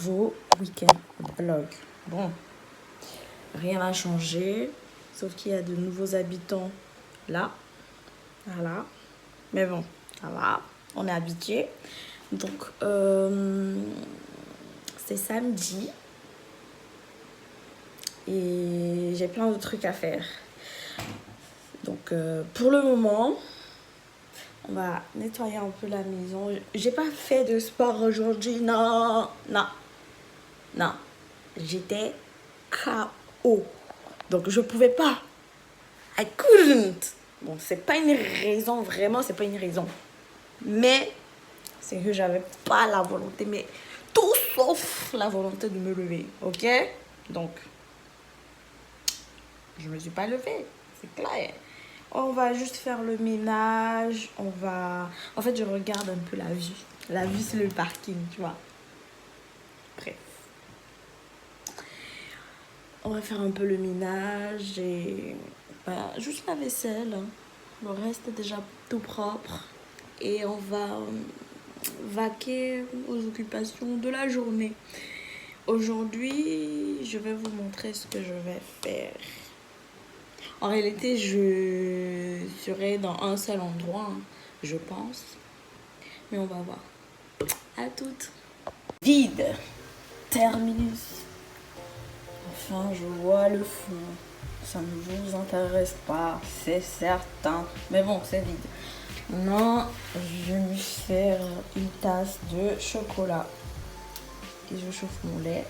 nouveau week-end vlog. Bon, rien n'a changé, sauf qu'il y a de nouveaux habitants là. Voilà. Mais bon, ça va, on est habitué. Donc, c'est samedi. Et j'ai plein de trucs à faire. Donc, pour le moment, on va nettoyer un peu la maison. J'ai pas fait de sport aujourd'hui. Non. J'étais KO. Donc, je pouvais pas. I couldn't. Bon, c'est pas une raison, vraiment, c'est pas une raison. Mais, c'est que j'avais pas la volonté, mais tout sauf la volonté de me lever. Ok? Donc, je me suis pas levée. C'est clair. On va juste faire le ménage. En fait, je regarde un peu la vue. La vue, c'est le parking, tu vois. Bref. On va faire un peu le ménage et juste la vaisselle. Le reste est déjà tout propre. Et on va vaquer aux occupations de la journée. Aujourd'hui, je vais vous montrer ce que je vais faire. En réalité, je serai dans un seul endroit, je pense. Mais on va voir. À toutes. Vide. Terminus. Enfin, je vois le fond. Ça ne vous intéresse pas, c'est certain. Mais bon, c'est vide. Maintenant, je vais me faire une tasse de chocolat. Et je chauffe mon lait.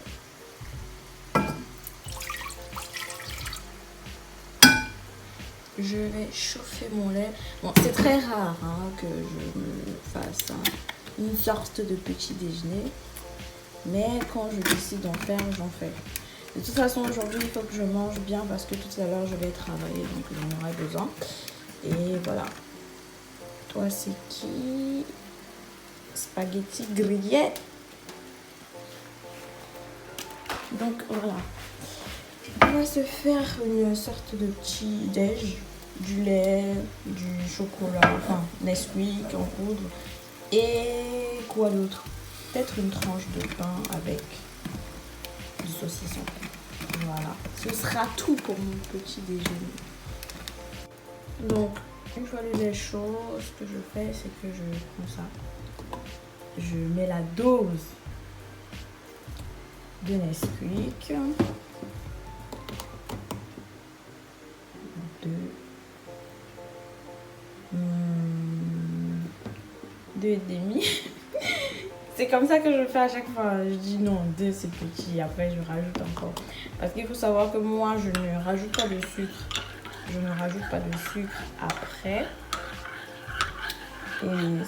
Je vais chauffer mon lait. Bon, c'est très rare que je me fasse une sorte de petit déjeuner. Mais quand je décide d'en faire, j'en fais. De toute façon, aujourd'hui, il faut que je mange bien parce que tout à l'heure, je vais travailler. Donc, j'en aurai besoin. Et voilà. Toi, c'est qui? Spaghetti grillé. Donc, voilà. On va se faire une sorte de petit déj. Du lait, du chocolat, enfin, Nesquik en poudre. Et quoi d'autre? Peut-être une tranche de pain avec du saucisson. Voilà. Ce sera tout pour mon petit déjeuner. Donc, une fois le lait chaud, ce que je fais, c'est que je prends ça. Je mets la dose de Nesquik. 2,5. C'est comme ça que je fais à chaque fois. Je dis non, 2 c'est petit. Après, je rajoute encore. Parce qu'il faut savoir que moi, je ne rajoute pas de sucre. Je ne rajoute pas de sucre après. Et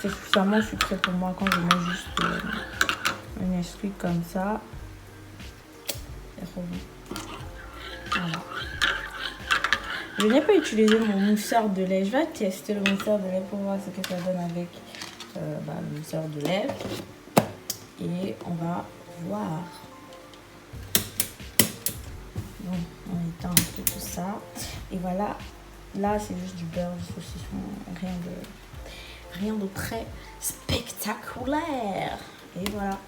c'est suffisamment sucré pour moi quand je mets juste un Nesquik comme ça. Voilà. Je n'ai pas utilisé mon mousseur de lait. Je vais tester le mousseur de lait pour voir ce que ça donne avec le mousseur de lait. Et on va voir. Bon, on éteint un peu tout ça. Et voilà. Là, c'est juste du beurre, du saucisson. Rien de très spectaculaire. Et voilà.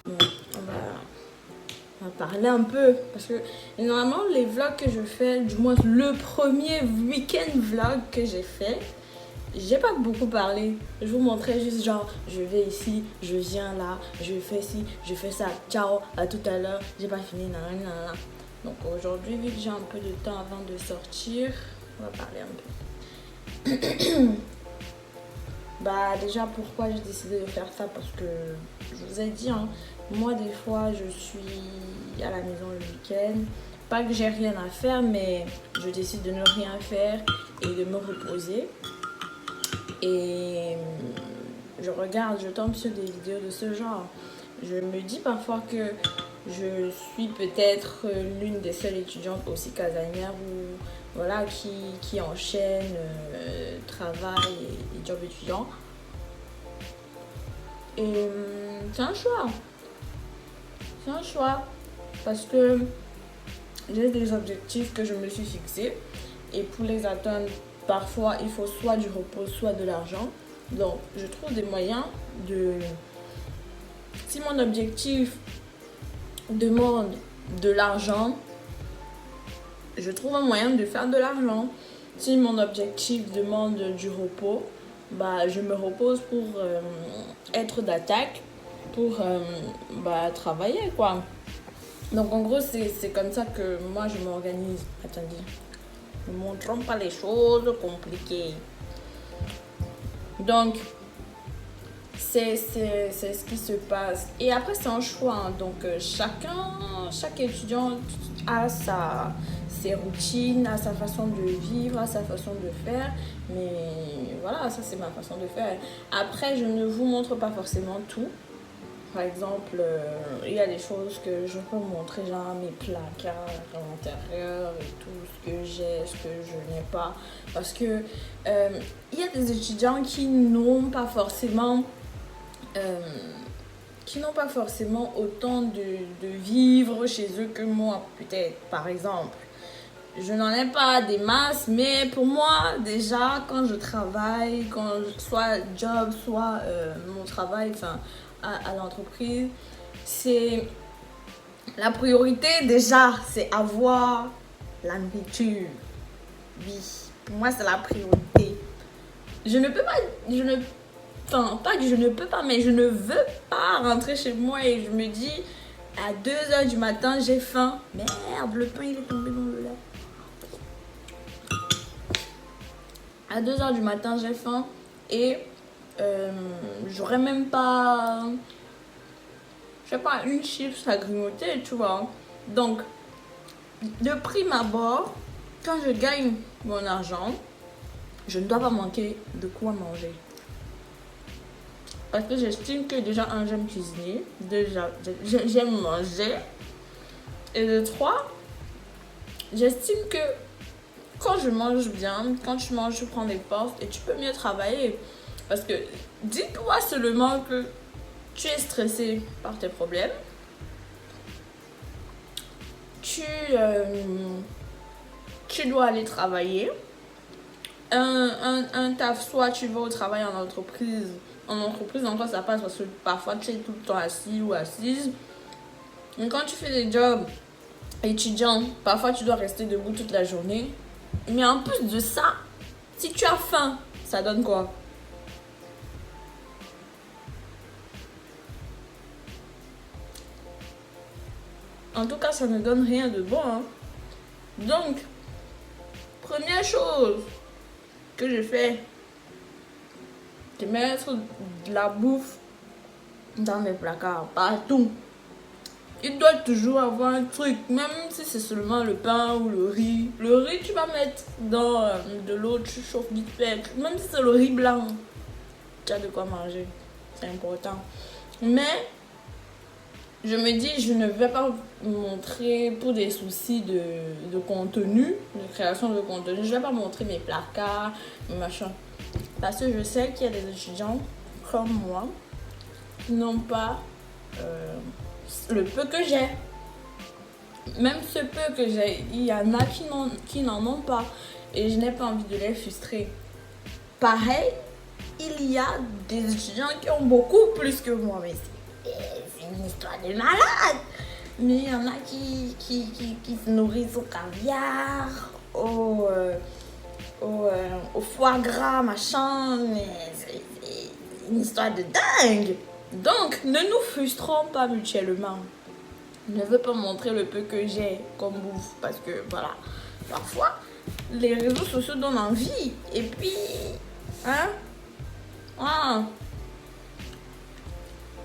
Bon, on va parler un peu parce que normalement les vlogs que je fais, du moins le premier week-end vlog que j'ai pas beaucoup parlé. Je vous montrais juste genre je vais ici, je viens là, je fais ci, je fais ça, ciao, à tout à l'heure, j'ai pas fini, nanana. Donc aujourd'hui, vu que j'ai un peu de temps avant de sortir, on va parler un peu. Déjà pourquoi j'ai décidé de faire ça, parce que je vous ai dit moi des fois je suis à la maison le week-end, pas que j'ai rien à faire, mais je décide de ne rien faire et de me reposer. Et je tombe sur des vidéos de ce genre. Je me dis parfois que je suis peut-être l'une des seules étudiantes aussi casanières qui enchaîne travail et job étudiant. Et c'est un choix. C'est un choix. Parce que j'ai des objectifs que je me suis fixés. Et pour les atteindre, parfois, il faut soit du repos, soit de l'argent. Donc, je trouve des moyens de si mon objectif demande de l'argent, je trouve un moyen de faire de l'argent. Si mon objectif demande du repos, bah, je me repose pour être d'attaque, pour travailler, quoi. Donc en gros, c'est comme ça que moi je m'organise. Attendez, ne montrons pas les choses compliquées. Donc, c'est ce qui se passe. Et après, c'est un choix. Hein. Donc, chaque étudiant a ses routines, a sa façon de vivre, a sa façon de faire. Mais voilà, ça, c'est ma façon de faire. Après, je ne vous montre pas forcément tout. Par exemple, il y a des choses que je peux montrer, genre mes placards à l'intérieur et tout, ce que j'ai, ce que je n'ai pas. Parce que il y a des étudiants qui n'ont pas forcément autant de vivre chez eux que moi, peut-être, par exemple. Je n'en ai pas des masses, mais pour moi, déjà, quand je travaille, soit job, soit mon travail, enfin, à l'entreprise, c'est la priorité, déjà, c'est avoir la nourriture. Oui, pour moi, c'est la priorité. Je ne peux pas, enfin, pas que je ne peux pas, mais je ne veux pas rentrer chez moi et je me dis, à 2h du matin, j'ai faim. Merde, le pain, il est tombé dans le lait. À 2h du matin, j'ai faim et j'aurais même pas, je sais pas, une chips à grignoter, tu vois. Donc, de prime abord, quand je gagne mon argent, je ne dois pas manquer de quoi manger. Parce que j'estime que déjà, j'aime cuisiner, déjà, j'aime manger. Et de 3, j'estime que quand je mange bien, quand tu manges, tu prends des forces et tu peux mieux travailler. Parce que dis-toi seulement que tu es stressé par tes problèmes. Tu dois aller travailler. Un taf, soit tu vas au travail en entreprise. En entreprise, encore ça passe parce que parfois tu es tout le temps assis ou assise. Donc quand tu fais des jobs étudiants, parfois tu dois rester debout toute la journée. Mais en plus de ça, si tu as faim, ça donne quoi? En tout cas, ça ne donne rien de bon. Hein. Donc, première chose que je fais, c'est mettre de la bouffe dans mes placards, partout. Il doit toujours avoir un truc, même si c'est seulement le pain ou le riz. Le riz, tu vas mettre dans de l'eau, tu chauffes vite fait. Même si c'est le riz blanc, tu as de quoi manger. C'est important. Mais, je me dis, je ne vais pas montrer pour des soucis de contenu, de création de contenu. Je ne vais pas montrer mes placards, mes machins. Parce que je sais qu'il y a des étudiants comme moi qui n'ont pas le peu que j'ai. Même ce peu que j'ai, il y en a qui n'en ont pas. Et je n'ai pas envie de les frustrer. Pareil, il y a des étudiants qui ont beaucoup plus que moi. Mais c'est une histoire de malade. Mais il y en a qui se nourrissent au caviar, au foie gras, machin. Mais c'est une histoire de dingue. Donc, ne nous frustrons pas mutuellement. Je ne veux pas montrer le peu que j'ai comme bouffe parce que voilà, parfois les réseaux sociaux donnent envie et puis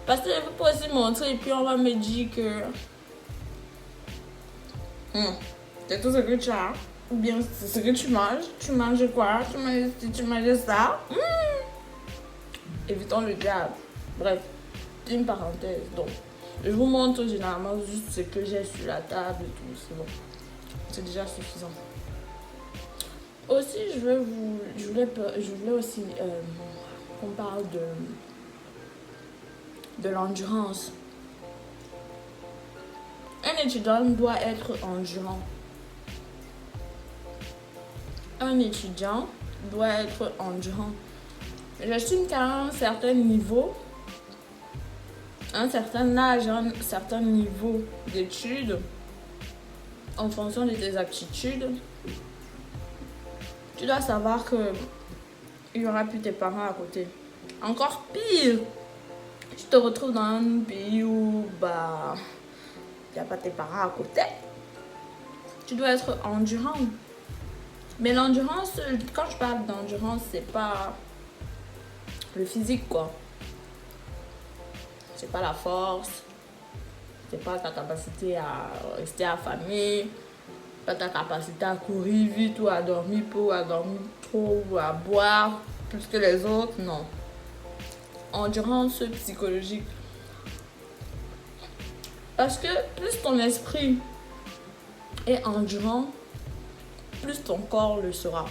parce que je peux pas aussi montrer et puis on va me dire que c'est tout ce que tu as ou bien c'est ce que tu manges quoi, tu manges ça. Évitons le diable. Bref, c'est une parenthèse. Donc je vous montre généralement juste ce que j'ai sur la table et tout, c'est bon. C'est déjà suffisant. Aussi, je voulais aussi qu'on parle de l'endurance. Un étudiant doit être endurant. Un étudiant doit être endurant. J'estime qu'à un certain niveau, à un certain âge, à un certain niveau d'études, en fonction de tes aptitudes, tu dois savoir que il n'y aura plus tes parents à côté. Encore pire, tu te retrouves dans un pays où il n'y a pas tes parents à côté. Tu dois être endurant. Mais l'endurance, quand je parle d'endurance, c'est pas le physique, quoi. C'est pas la force, c'est pas ta capacité à rester affamé, pas ta capacité à courir vite ou à dormir peu, ou à dormir trop, ou à boire plus que les autres, non. Endurance psychologique. Parce que plus ton esprit est endurant, plus ton corps le sera.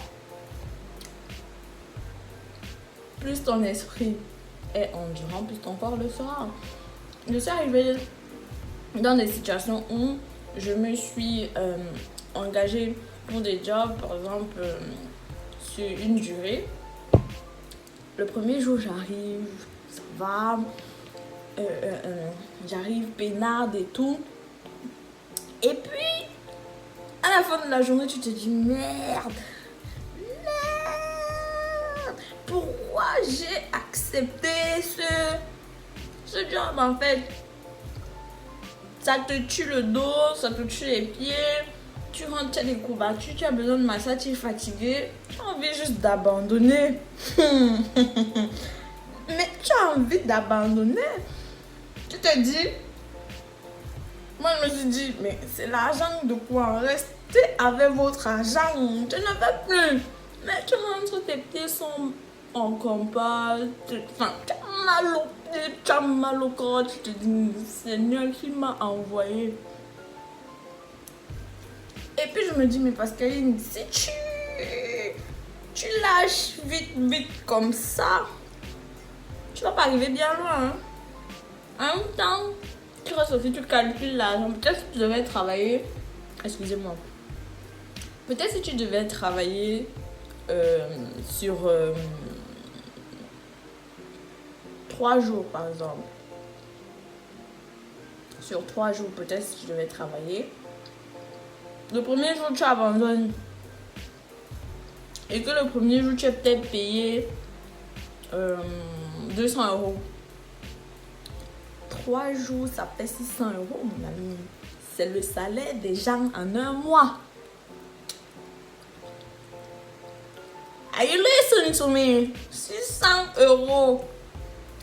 Plus ton esprit est endurant, plus ton corps le sera. Je suis arrivée dans des situations où je me suis engagée pour des jobs, par exemple, sur une durée. Le premier jour, j'arrive, ça va, j'arrive peinarde et tout. Et puis, à la fin de la journée, tu te dis merde, pourquoi j'ai accepté ce job en fait? Ça te tue le dos, ça te tue les pieds, tu rentres, tu as des courbatures, tu as besoin de massage, tu es fatigué, tu as envie juste d'abandonner. Mais tu as envie d'abandonner. Tu te dis, moi je me suis dit, mais c'est l'argent de quoi? Restez avec votre argent, tu ne veux plus. Mais tu rentres, tes pieds sont en compas, tu as mal au corps, tu te dis, Seigneur, qui m'a envoyé? Et puis je me dis, mais Pascaline, si tu lâches vite comme ça, tu vas pas arriver bien loin. Hein? En même temps, tu restes aussi, tu calcules l'argent. Peut-être que tu devais travailler, excusez-moi, peut-être si tu devais travailler sur 3 jours par exemple. Sur 3 jours, peut-être si tu devais travailler. Le premier jour, tu abandonnes. Et que le premier jour, tu es peut-être payé 200 €. 3 jours, ça fait 600 €, mon ami. C'est le salaire des gens en un mois. Are you listening to me? 600 €.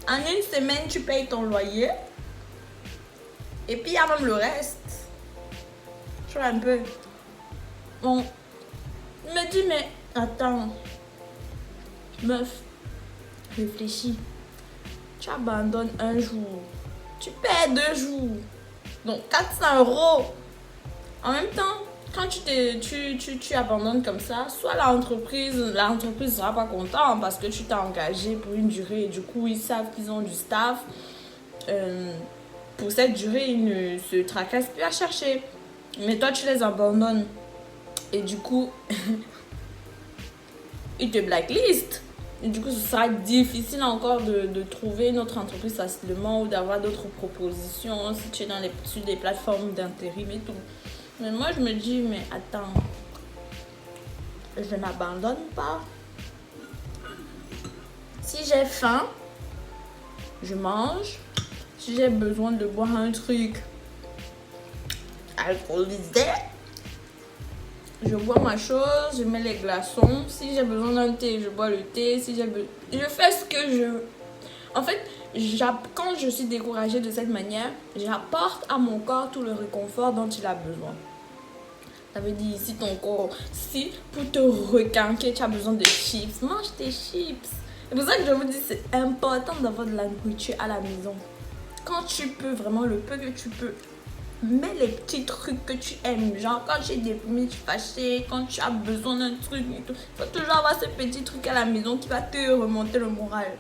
En une semaine, tu payes ton loyer. Et puis, il y a même le reste. Tu vois un peu. Bon, je me dis, mais attends. Meuf, réfléchis. Tu abandonnes un jour. Tu perds 2 jours. Donc, 400 €. En même temps, quand tu abandonnes comme ça, soit l'entreprise ne sera pas contente parce que tu t'es engagé pour une durée et du coup, ils savent qu'ils ont du staff. Pour cette durée, ils ne se tracassent plus à chercher. Mais toi, tu les abandonnes. Et du coup, ils te blacklistent. Et du coup, ce sera difficile encore de trouver une autre entreprise facilement ou d'avoir d'autres propositions si tu es sur des plateformes d'intérim et tout. Mais moi, je me dis, mais attends, je n'abandonne pas. Si j'ai faim, je mange. Si j'ai besoin de boire un truc alcoolisé, je bois ma chose, je mets les glaçons. Si j'ai besoin d'un thé, je bois le thé. Je fais ce que je... En fait, quand je suis découragée de cette manière, j'apporte à mon corps tout le réconfort dont il a besoin. Ça veut dire, si ton corps, si pour te requinquer, tu as besoin de chips, mange tes chips. C'est pour ça que je vous dis, c'est important d'avoir de la nourriture à la maison. Quand tu peux, vraiment le peu que tu peux, mets les petits trucs que tu aimes. Genre, quand tu es déprimé, tu es fâché, quand tu as besoin d'un truc et tout, il faut toujours avoir ce petit truc à la maison qui va te remonter le moral.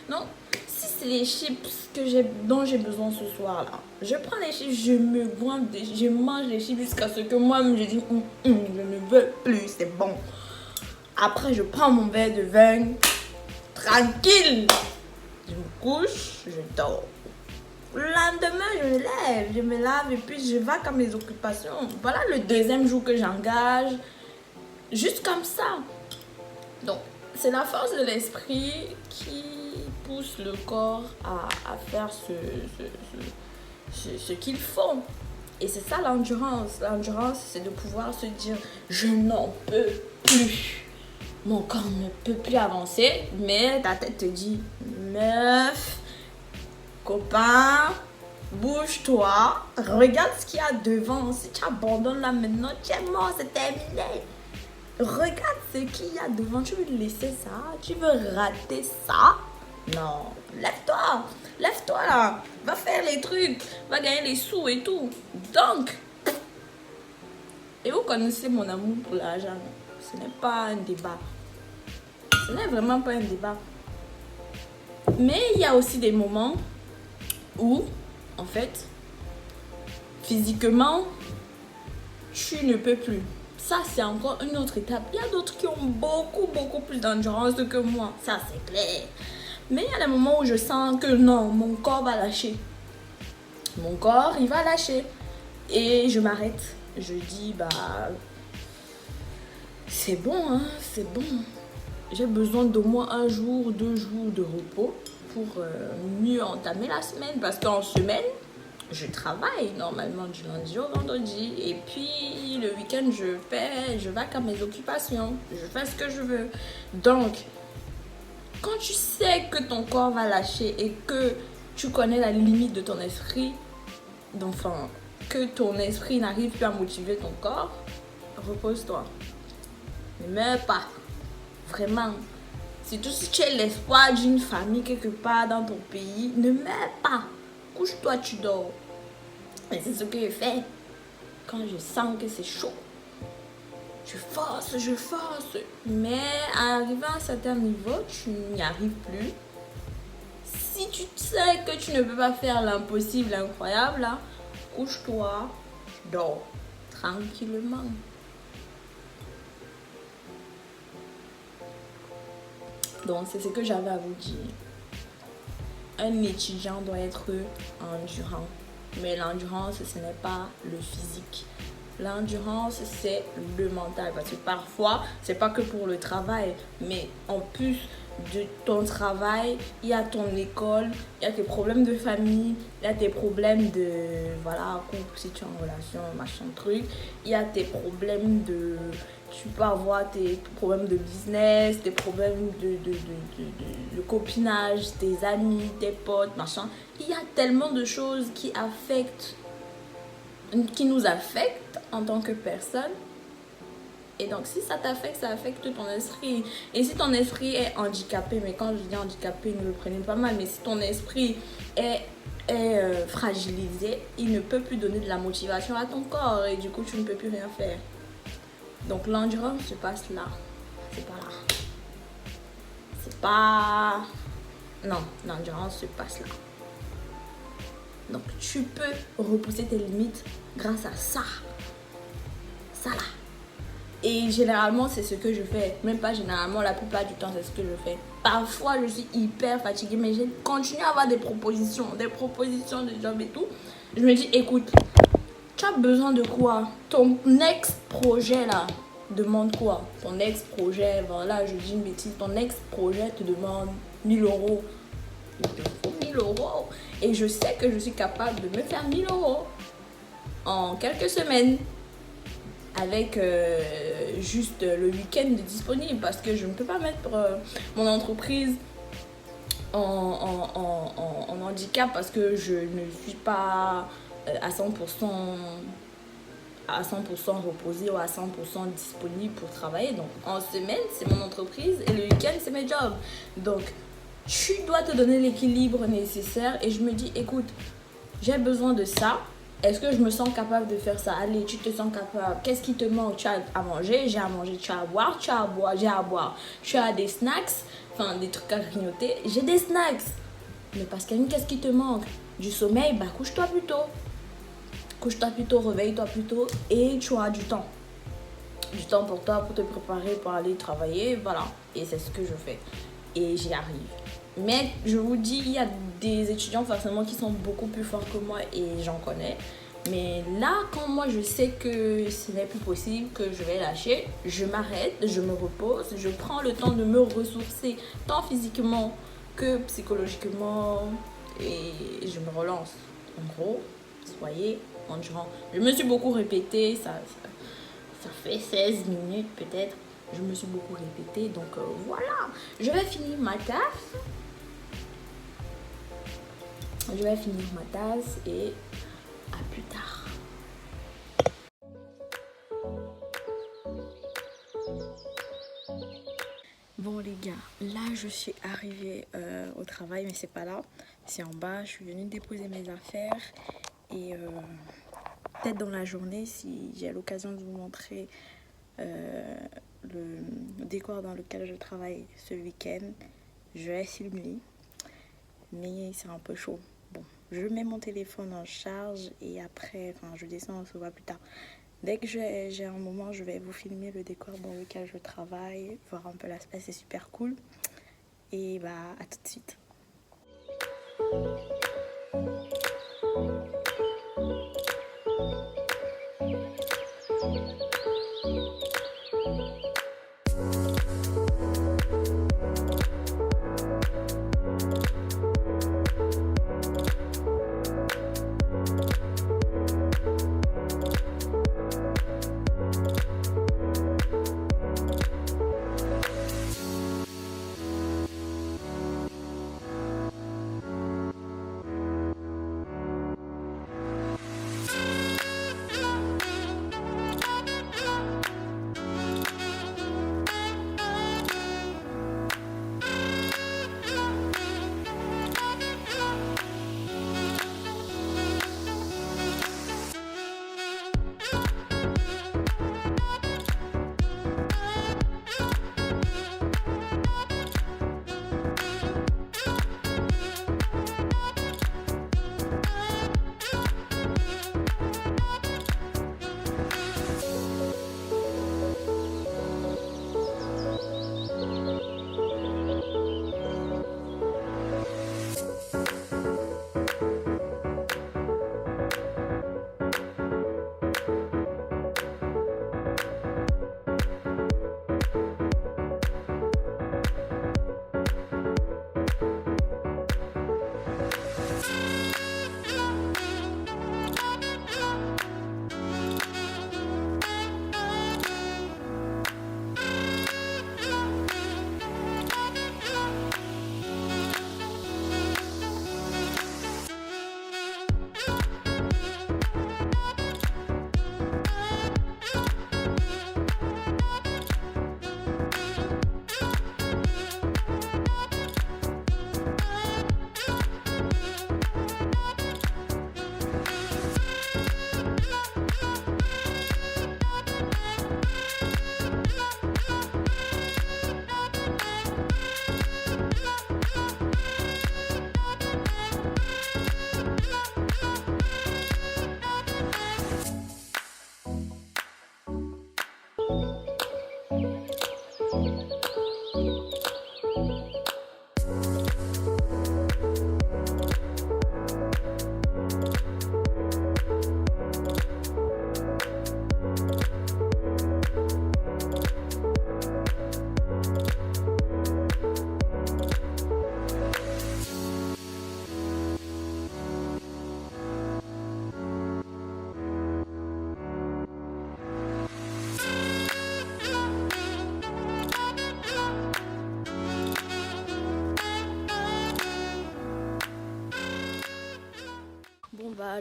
Donc, si c'est les chips dont j'ai besoin ce soir-là, je prends les chips, je mange les chips jusqu'à ce que moi-même je dis je ne veux plus, c'est bon. Après, je prends mon verre de vin, tranquille. Je me couche, je dors. Le lendemain, je me lave et puis je vais à mes occupations. Voilà le deuxième jour que j'engage. Juste comme ça. Donc, c'est la force de l'esprit qui pousse le corps à faire ce qu'il faut. Et c'est ça l'endurance. L'endurance, c'est de pouvoir se dire, je n'en peux plus. Mon corps ne peut plus avancer, mais ta tête te dit, meuf, copain, bouge-toi, regarde ce qu'il y a devant. Si tu abandonnes là maintenant, tu es mort, c'est terminé. Regarde ce qu'il y a devant. Tu veux laisser ça? Tu veux rater ça? Non, lève-toi là, va faire les trucs, va gagner les sous et tout. Donc, et vous connaissez mon amour pour l'argent. Ce n'est pas un débat. Ce n'est vraiment pas un débat. Mais il y a aussi des moments où, en fait, physiquement, tu ne peux plus. Ça, c'est encore une autre étape. Il y a d'autres qui ont beaucoup plus d'endurance que moi. Ça, c'est clair. Mais il y a des moments où je sens que non, mon corps va lâcher. Mon corps, il va lâcher. Et je m'arrête. Je dis, c'est bon, hein, c'est bon. J'ai besoin d'au moins 1 jour, 2 jours de repos pour mieux entamer la semaine. Parce qu'en semaine, je travaille normalement du lundi au vendredi. Et puis, le week-end, je vais à mes occupations. Je fais ce que je veux. Donc, quand tu sais que ton corps va lâcher et que tu connais la limite de ton esprit, enfin, que ton esprit n'arrive plus à motiver ton corps, repose-toi. Ne meurs pas. Vraiment. Surtout si tu es l'espoir d'une famille quelque part dans ton pays, ne meurs pas. Couche-toi, tu dors. Et c'est ce que je fais. Quand je sens que c'est chaud, je force. Mais arrivé à un certain niveau, tu n'y arrives plus. Si tu sais que tu ne peux pas faire l'impossible, l'incroyable, là, couche-toi, dors tranquillement. Donc, c'est ce que j'avais à vous dire. Un étudiant doit être endurant. Mais l'endurance, ce n'est pas le physique. L'endurance, c'est le mental. Parce que parfois, c'est pas que pour le travail, mais en plus de ton travail, il y a ton école, il y a tes problèmes de famille, il y a tes problèmes de, couple, si tu es en relation, machin truc. Il y a tes problèmes de... Tu peux avoir tes problèmes de business, tes problèmes de copinage, tes amis, tes potes, machin. Il y a tellement de choses qui nous affectent en tant que personne. Et donc, si ça t'affecte, ça affecte ton esprit. Et si ton esprit est handicapé, mais quand je dis handicapé, ne le prenez pas mal, mais si ton esprit est fragilisé, il ne peut plus donner de la motivation à ton corps et du coup, tu ne peux plus rien faire. Donc, l'endurance se passe là. C'est pas là. C'est pas... Non, l'endurance se passe là. Donc, tu peux repousser tes limites grâce à ça. Ça là. Et généralement, c'est ce que je fais. Même pas généralement, la plupart du temps, c'est ce que je fais. Parfois, je suis hyper fatiguée, mais je continue à avoir des propositions de job et tout. Je me dis, écoute, tu as besoin de quoi? Ton ex-projet là demande quoi? Ton ex-projet, voilà, je dis une bêtise, ton ex-projet te demande 1 000 €. Il te faut 1 000 €. Et je sais que je suis capable de me faire 1 000 € en quelques semaines. Avec juste le week-end disponible. Parce que je ne peux pas mettre mon entreprise en handicap parce que je ne suis pas à 100% reposée ou à 100% disponible pour travailler. Donc en semaine, c'est mon entreprise et le week-end, c'est mes jobs. Donc tu dois te donner l'équilibre nécessaire. Et je me dis, écoute, j'ai besoin de ça. Est-ce que je me sens capable de faire ça? Allez, tu te sens capable. Qu'est-ce qui te manque? Tu as à manger, j'ai à manger. Tu as à boire, j'ai à boire. Tu as des snacks, enfin des trucs à grignoter. J'ai des snacks. Mais parce qu'il y a qu'est-ce qui te manque? Du sommeil, couche-toi plus tôt. Couche-toi plus tôt, réveille-toi plus tôt et tu auras du temps. Du temps pour toi, pour te préparer, pour aller travailler, voilà. Et c'est ce que je fais. Et j'y arrive. Mais je vous dis, il y a des étudiants forcément qui sont beaucoup plus forts que moi et j'en connais. Mais là, quand moi je sais que ce n'est plus possible, que je vais lâcher, je m'arrête, je me repose, je prends le temps de me ressourcer tant physiquement que psychologiquement et je me relance. En gros, soyez endurant. Je me suis beaucoup répété, ça fait 16 minutes peut-être. Je me suis beaucoup répété, donc voilà. Je vais finir ma tasse. Je vais finir ma tasse et à plus tard. Bon les gars, là je suis arrivée au travail, mais c'est pas là, c'est en bas. Je suis venue déposer mes affaires et peut-être dans la journée, si j'ai l'occasion de vous montrer le décor dans lequel je travaille ce week-end, je vais filmer, mais c'est un peu chaud. Bon, je mets mon téléphone en charge et après, je descends, on se voit plus tard. Dès que j'ai un moment, je vais vous filmer le décor dans lequel je travaille, voir un peu l'aspect, c'est super cool. Et bah, à tout de suite.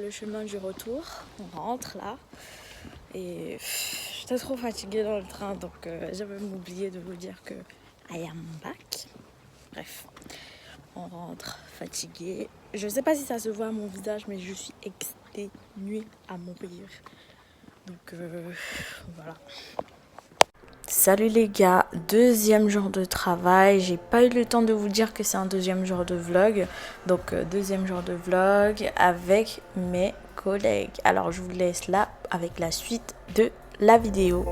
Le chemin du retour, on rentre là et j'étais trop fatiguée dans le train, donc j'avais même oublié de vous dire que I am back. Bref, on rentre fatiguée. Je sais pas si ça se voit à mon visage, mais je suis exténuée à mourir, donc voilà. Salut les gars, deuxième jour de travail. J'ai pas eu le temps de vous dire que c'est un deuxième jour de vlog. Donc deuxième jour de vlog avec mes collègues. Alors je vous laisse là avec la suite de la vidéo.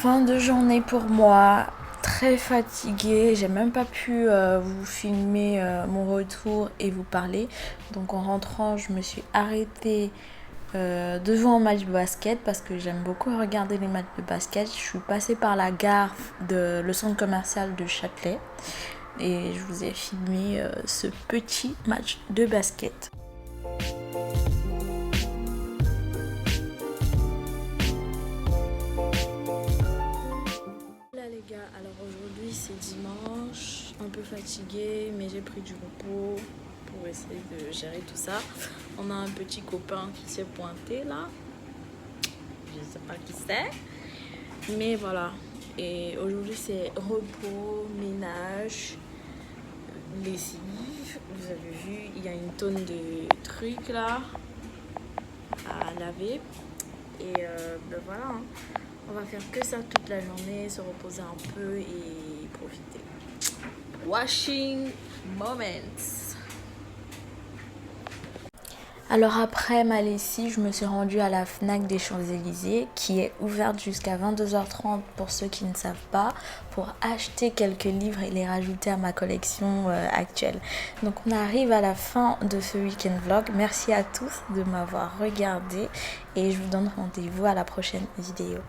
Fin de journée pour moi, très fatiguée, j'ai même pas pu vous filmer mon retour et vous parler. Donc en rentrant, je me suis arrêtée devant un match de basket parce que j'aime beaucoup regarder les matchs de basket. Je suis passée par la gare de le centre commercial de Châtelet et je vous ai filmé ce petit match de basket. Là les gars, alors aujourd'hui c'est dimanche, un peu fatiguée mais j'ai pris du repos pour essayer de gérer tout ça. On a un petit copain qui s'est pointé là, je sais pas qui c'est, mais voilà. Et aujourd'hui c'est repos, ménage, lessive. Vous avez vu, il y a une tonne de trucs là à laver. Et ben voilà, hein. On va faire que ça toute la journée, se reposer un peu et profiter. Washing moments. Alors après ma lessive, je me suis rendue à la Fnac des Champs-Élysées qui est ouverte jusqu'à 22h30 pour ceux qui ne savent pas, pour acheter quelques livres et les rajouter à ma collection actuelle. Donc on arrive à la fin de ce week-end vlog. Merci à tous de m'avoir regardé et je vous donne rendez-vous à la prochaine vidéo.